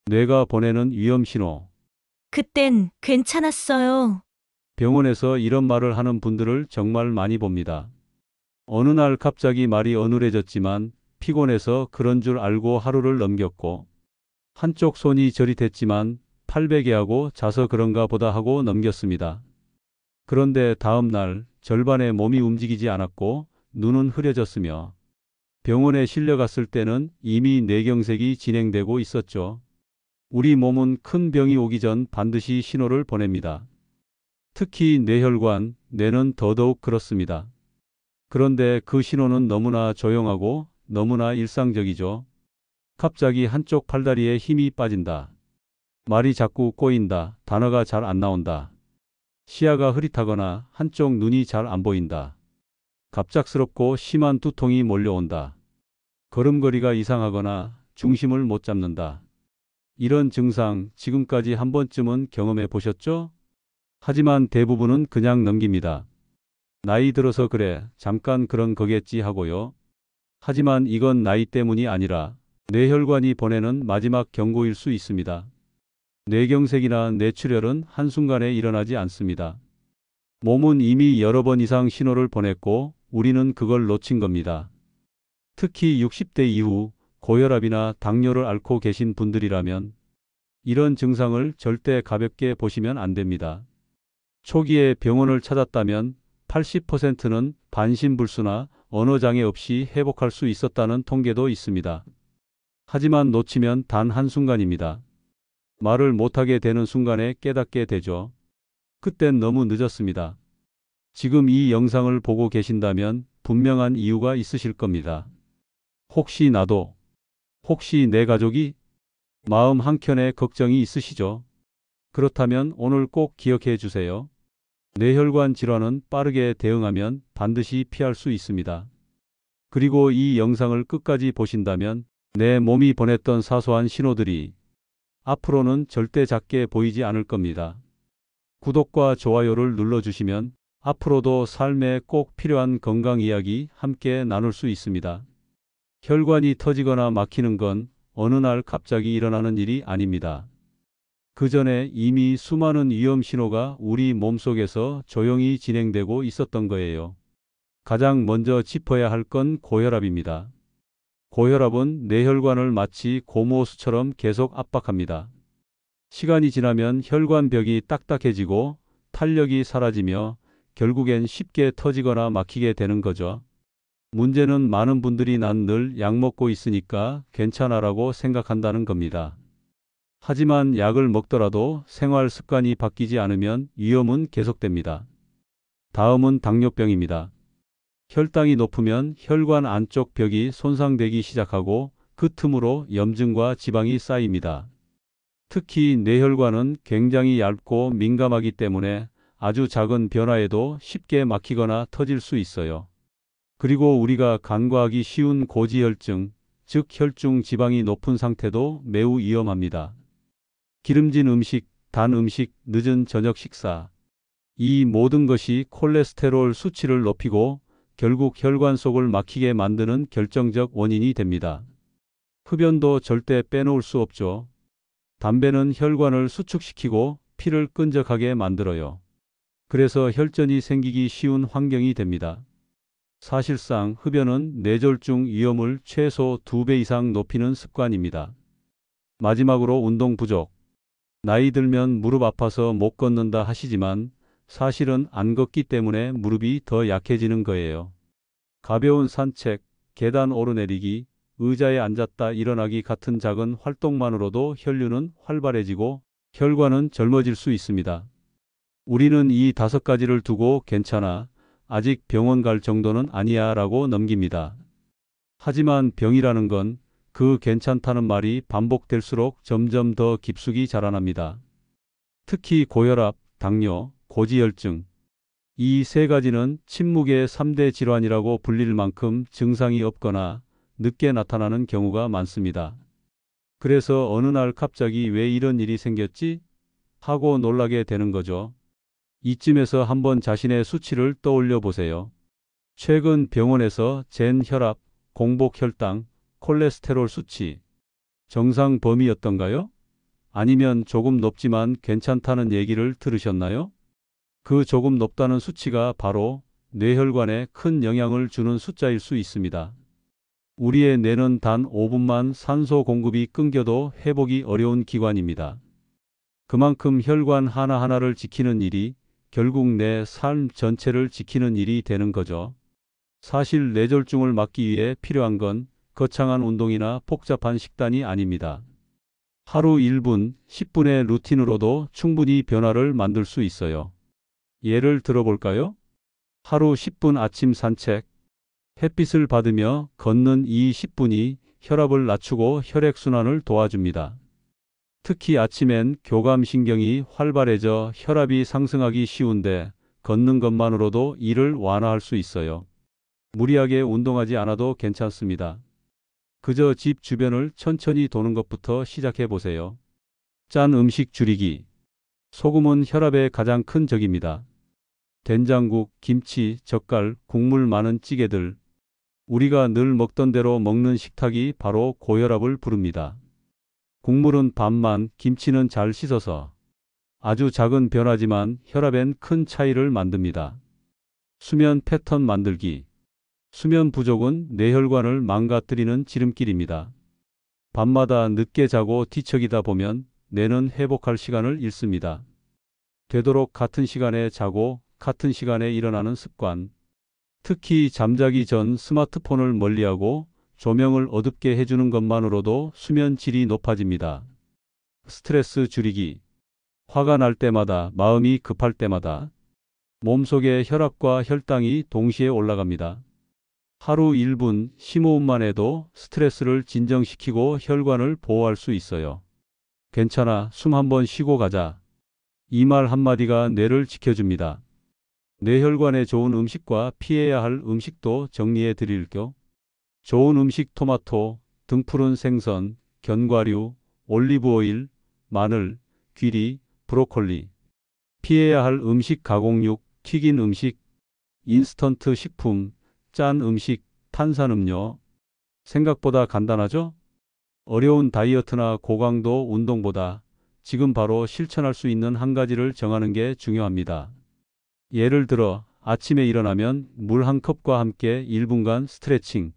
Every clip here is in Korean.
뇌가 보내는 위험 신호. 그땐 괜찮았어요. 병원에서 이런 말을 하는 분들을 정말 많이 봅니다. 어느 날 갑자기 말이 어눌해졌지만 피곤해서 그런 줄 알고 하루를 넘겼고, 한쪽 손이 저릿했지만 팔베개하고 자서 그런가 보다 하고 넘겼습니다. 그런데 다음 날 절반의 몸이 움직이지 않았고 눈은 흐려졌으며 병원에 실려갔을 때는 이미 뇌경색이 진행되고 있었죠. 우리 몸은 큰 병이 오기 전 반드시 신호를 보냅니다. 특히 뇌혈관, 뇌는 더더욱 그렇습니다. 그런데 그 신호는 너무나 조용하고 너무나 일상적이죠. 갑자기 한쪽 팔다리에 힘이 빠진다. 말이 자꾸 꼬인다. 단어가 잘 안 나온다. 시야가 흐릿하거나 한쪽 눈이 잘 안 보인다. 갑작스럽고 심한 두통이 몰려온다. 걸음걸이가 이상하거나 중심을 못 잡는다. 이런 증상 지금까지 한 번쯤은 경험해 보셨죠? 하지만 대부분은 그냥 넘깁니다. 나이 들어서 그래, 잠깐 그런 거겠지 하고요. 하지만 이건 나이 때문이 아니라 뇌혈관이 보내는 마지막 경고일 수 있습니다. 뇌경색이나 뇌출혈은 한순간에 일어나지 않습니다. 몸은 이미 여러 번 이상 신호를 보냈고 우리는 그걸 놓친 겁니다. 특히 60대 이후 고혈압이나 당뇨를 앓고 계신 분들이라면 이런 증상을 절대 가볍게 보시면 안 됩니다. 초기에 병원을 찾았다면 80%는 반신불수나 언어장애 없이 회복할 수 있었다는 통계도 있습니다. 하지만 놓치면 단 한순간입니다. 말을 못하게 되는 순간에 깨닫게 되죠. 그땐 너무 늦었습니다. 지금 이 영상을 보고 계신다면 분명한 이유가 있으실 겁니다. 혹시 나도, 혹시 내 가족이? 마음 한켠에 걱정이 있으시죠? 그렇다면 오늘 꼭 기억해 주세요. 뇌혈관 질환은 빠르게 대응하면 반드시 피할 수 있습니다. 그리고 이 영상을 끝까지 보신다면 내 몸이 보냈던 사소한 신호들이 앞으로는 절대 작게 보이지 않을 겁니다. 구독과 좋아요를 눌러주시면 앞으로도 삶에 꼭 필요한 건강 이야기 함께 나눌 수 있습니다. 혈관이 터지거나 막히는 건 어느 날 갑자기 일어나는 일이 아닙니다. 그 전에 이미 수많은 위험 신호가 우리 몸속에서 조용히 진행되고 있었던 거예요. 가장 먼저 짚어야 할 건 고혈압입니다. 고혈압은 뇌혈관을 마치 고무호수처럼 계속 압박합니다. 시간이 지나면 혈관벽이 딱딱해지고 탄력이 사라지며 결국엔 쉽게 터지거나 막히게 되는 거죠. 문제는 많은 분들이 난 늘 약 먹고 있으니까 괜찮아라고 생각한다는 겁니다. 하지만 약을 먹더라도 생활 습관이 바뀌지 않으면 위험은 계속됩니다. 다음은 당뇨병입니다. 혈당이 높으면 혈관 안쪽 벽이 손상되기 시작하고 그 틈으로 염증과 지방이 쌓입니다. 특히 뇌혈관은 굉장히 얇고 민감하기 때문에 아주 작은 변화에도 쉽게 막히거나 터질 수 있어요. 그리고 우리가 간과하기 쉬운 고지혈증, 즉 혈중 지방이 높은 상태도 매우 위험합니다. 기름진 음식, 단 음식, 늦은 저녁 식사. 이 모든 것이 콜레스테롤 수치를 높이고 결국 혈관 속을 막히게 만드는 결정적 원인이 됩니다. 흡연도 절대 빼놓을 수 없죠. 담배는 혈관을 수축시키고 피를 끈적하게 만들어요. 그래서 혈전이 생기기 쉬운 환경이 됩니다. 사실상 흡연은 뇌졸중 위험을 최소 2배 이상 높이는 습관입니다. 마지막으로 운동 부족. 나이 들면 무릎 아파서 못 걷는다 하시지만 사실은 안 걷기 때문에 무릎이 더 약해지는 거예요. 가벼운 산책, 계단 오르내리기, 의자에 앉았다 일어나기 같은 작은 활동만으로도 혈류는 활발해지고 혈관은 젊어질 수 있습니다. 우리는 이 5가지를 두고 괜찮아, 아직 병원 갈 정도는 아니야 라고 넘깁니다. 하지만 병이라는 건 그 괜찮다는 말이 반복될수록 점점 더 깊숙이 자라납니다. 특히 고혈압, 당뇨, 고지혈증. 이 3가지는 침묵의 3대 질환이라고 불릴 만큼 증상이 없거나 늦게 나타나는 경우가 많습니다. 그래서 어느 날 갑자기 왜 이런 일이 생겼지? 하고 놀라게 되는 거죠. 이쯤에서 한번 자신의 수치를 떠올려 보세요. 최근 병원에서 잰 혈압, 공복 혈당, 콜레스테롤 수치, 정상 범위였던가요? 아니면 조금 높지만 괜찮다는 얘기를 들으셨나요? 그 조금 높다는 수치가 바로 뇌혈관에 큰 영향을 주는 숫자일 수 있습니다. 우리의 뇌는 단 5분만 산소 공급이 끊겨도 회복이 어려운 기관입니다. 그만큼 혈관 하나하나를 지키는 일이 결국 내 삶 전체를 지키는 일이 되는 거죠. 사실 뇌졸중을 막기 위해 필요한 건 거창한 운동이나 복잡한 식단이 아닙니다. 하루 1분, 10분의 루틴으로도 충분히 변화를 만들 수 있어요. 예를 들어볼까요? 하루 10분 아침 산책, 햇빛을 받으며 걷는 이 10분이 혈압을 낮추고 혈액순환을 도와줍니다. 특히 아침엔 교감신경이 활발해져 혈압이 상승하기 쉬운데 걷는 것만으로도 이를 완화할 수 있어요. 무리하게 운동하지 않아도 괜찮습니다. 그저 집 주변을 천천히 도는 것부터 시작해 보세요. 짠 음식 줄이기. 소금은 혈압의 가장 큰 적입니다. 된장국, 김치, 젓갈, 국물 많은 찌개들. 우리가 늘 먹던 대로 먹는 식탁이 바로 고혈압을 부릅니다. 국물은 반만, 김치는 잘 씻어서. 아주 작은 변화지만 혈압엔 큰 차이를 만듭니다. 수면 패턴 만들기. 수면 부족은 뇌혈관을 망가뜨리는 지름길입니다. 밤마다 늦게 자고 뒤척이다 보면 뇌는 회복할 시간을 잃습니다. 되도록 같은 시간에 자고 같은 시간에 일어나는 습관. 특히 잠자기 전 스마트폰을 멀리하고 조명을 어둡게 해주는 것만으로도 수면 질이 높아집니다. 스트레스 줄이기. 화가 날 때마다, 마음이 급할 때마다 몸속의 혈압과 혈당이 동시에 올라갑니다. 하루 1분, 심호흡만 해도 스트레스를 진정시키고 혈관을 보호할 수 있어요. 괜찮아, 숨 한번 쉬고 가자. 이 말 한마디가 뇌를 지켜줍니다. 뇌혈관에 좋은 음식과 피해야 할 음식도 정리해 드릴게요. 좋은 음식 토마토, 등푸른 생선, 견과류, 올리브오일, 마늘, 귀리, 브로콜리. 피해야 할 음식 가공육, 튀긴 음식, 인스턴트 식품, 짠 음식, 탄산음료. 생각보다 간단하죠? 어려운 다이어트나 고강도 운동보다 지금 바로 실천할 수 있는 한 가지를 정하는 게 중요합니다. 예를 들어 아침에 일어나면 물 한 컵과 함께 1분간 스트레칭.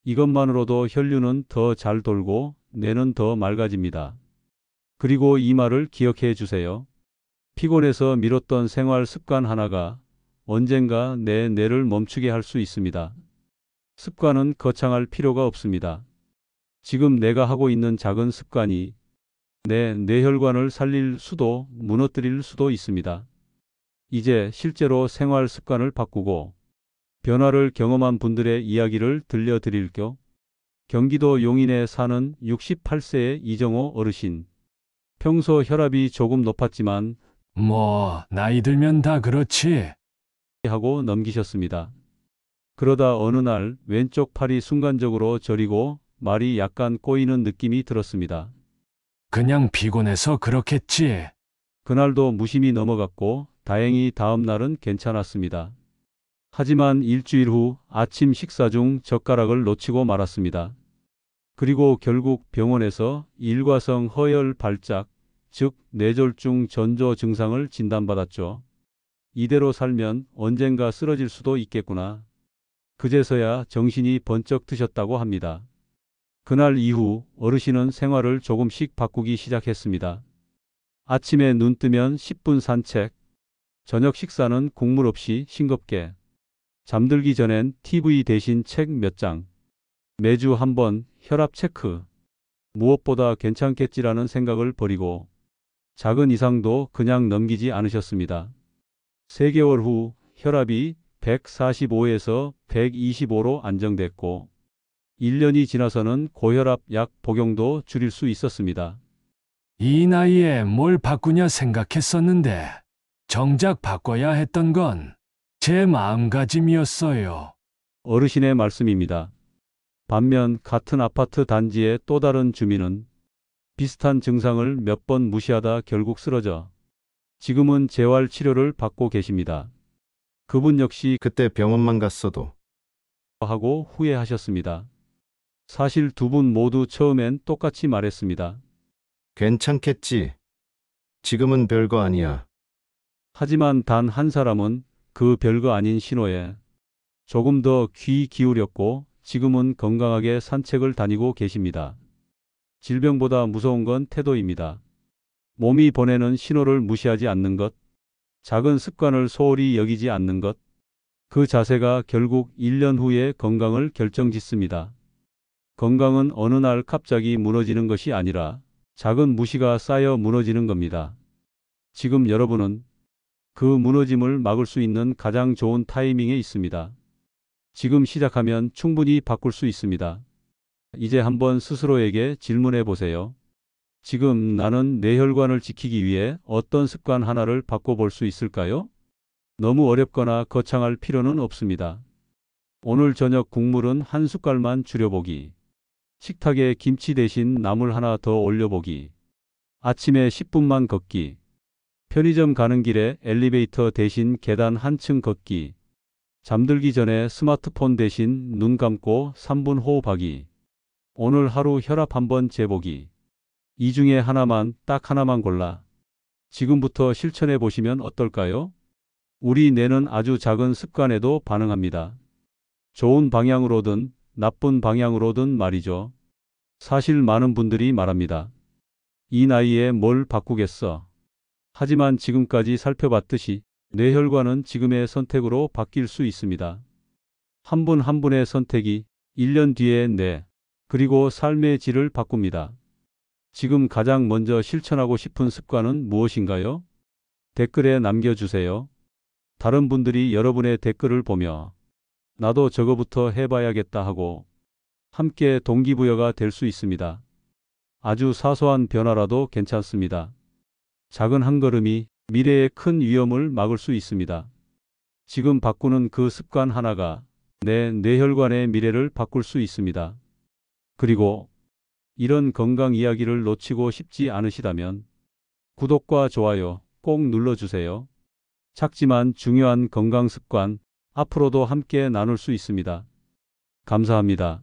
이것만으로도 혈류는 더 잘 돌고 뇌는 더 맑아집니다. 그리고 이 말을 기억해 주세요. 피곤해서 미뤘던 생활 습관 하나가 언젠가 내 뇌를 멈추게 할 수 있습니다. 습관은 거창할 필요가 없습니다. 지금 내가 하고 있는 작은 습관이 내 뇌혈관을 살릴 수도 무너뜨릴 수도 있습니다. 이제 실제로 생활 습관을 바꾸고 변화를 경험한 분들의 이야기를 들려드릴게요. 경기도 용인에 사는 68세의 이정호 어르신. 평소 혈압이 조금 높았지만 나이 들면 다 그렇지. 하고 넘기셨습니다. 그러다 어느 날 왼쪽 팔이 순간적으로 저리고 말이 약간 꼬이는 느낌이 들었습니다. 그냥 피곤해서 그렇겠지. 그날도 무심히 넘어갔고 다행히 다음 날은 괜찮았습니다. 하지만 일주일 후 아침 식사 중 젓가락을 놓치고 말았습니다. 그리고 결국 병원에서 일과성 허혈 발작, 즉 뇌졸중 전조 증상을 진단받았죠. 이대로 살면 언젠가 쓰러질 수도 있겠구나. 그제서야 정신이 번쩍 드셨다고 합니다. 그날 이후 어르신은 생활을 조금씩 바꾸기 시작했습니다. 아침에 눈 뜨면 10분 산책, 저녁 식사는 국물 없이 싱겁게, 잠들기 전엔 TV 대신 책 몇 장, 매주 한 번 혈압 체크, 무엇보다 괜찮겠지라는 생각을 버리고 작은 이상도 그냥 넘기지 않으셨습니다. 3개월 후 혈압이 145에서 125로 안정됐고 1년이 지나서는 고혈압 약 복용도 줄일 수 있었습니다. 이 나이에 뭘 바꾸냐 생각했었는데 정작 바꿔야 했던 건 제 마음가짐이었어요. 어르신의 말씀입니다. 반면 같은 아파트 단지의 또 다른 주민은 비슷한 증상을 몇 번 무시하다 결국 쓰러져 지금은 재활 치료를 받고 계십니다. 그분 역시 그때 병원만 갔어도 하고 후회하셨습니다. 사실 두 분 모두 처음엔 똑같이 말했습니다. 괜찮겠지. 지금은 별거 아니야. 하지만 단 한 사람은 그 별거 아닌 신호에 조금 더 귀 기울였고 지금은 건강하게 산책을 다니고 계십니다. 질병보다 무서운 건 태도입니다. 몸이 보내는 신호를 무시하지 않는 것, 작은 습관을 소홀히 여기지 않는 것, 그 자세가 결국 1년 후의 건강을 결정짓습니다. 건강은 어느 날 갑자기 무너지는 것이 아니라 작은 무시가 쌓여 무너지는 겁니다. 지금 여러분은 그 무너짐을 막을 수 있는 가장 좋은 타이밍에 있습니다. 지금 시작하면 충분히 바꿀 수 있습니다. 이제 한번 스스로에게 질문해 보세요. 지금 나는 내 혈관을 지키기 위해 어떤 습관 하나를 바꿔볼 수 있을까요? 너무 어렵거나 거창할 필요는 없습니다. 오늘 저녁 국물은 한 숟갈만 줄여보기. 식탁에 김치 대신 나물 하나 더 올려보기. 아침에 10분만 걷기. 편의점 가는 길에 엘리베이터 대신 계단 한층 걷기. 잠들기 전에 스마트폰 대신 눈 감고 3분 호흡하기. 오늘 하루 혈압 한번 재보기. 이 중에 하나만, 딱 하나만 골라 지금부터 실천해 보시면 어떨까요? 우리 뇌는 아주 작은 습관에도 반응합니다. 좋은 방향으로든 나쁜 방향으로든 말이죠. 사실 많은 분들이 말합니다. 이 나이에 뭘 바꾸겠어. 하지만 지금까지 살펴봤듯이 뇌 혈관은 지금의 선택으로 바뀔 수 있습니다. 한 분 한 분의 선택이 1년 뒤에 뇌, 그리고 삶의 질을 바꿉니다. 지금 가장 먼저 실천하고 싶은 습관은 무엇인가요? 댓글에 남겨주세요. 다른 분들이 여러분의 댓글을 보며 나도 저거부터 해봐야겠다 하고 함께 동기부여가 될 수 있습니다. 아주 사소한 변화라도 괜찮습니다. 작은 한 걸음이 미래의 큰 위험을 막을 수 있습니다. 지금 바꾸는 그 습관 하나가 내 뇌혈관의 미래를 바꿀 수 있습니다. 그리고 이런 건강 이야기를 놓치고 싶지 않으시다면 구독과 좋아요 꼭 눌러주세요. 작지만 중요한 건강 습관 앞으로도 함께 나눌 수 있습니다. 감사합니다.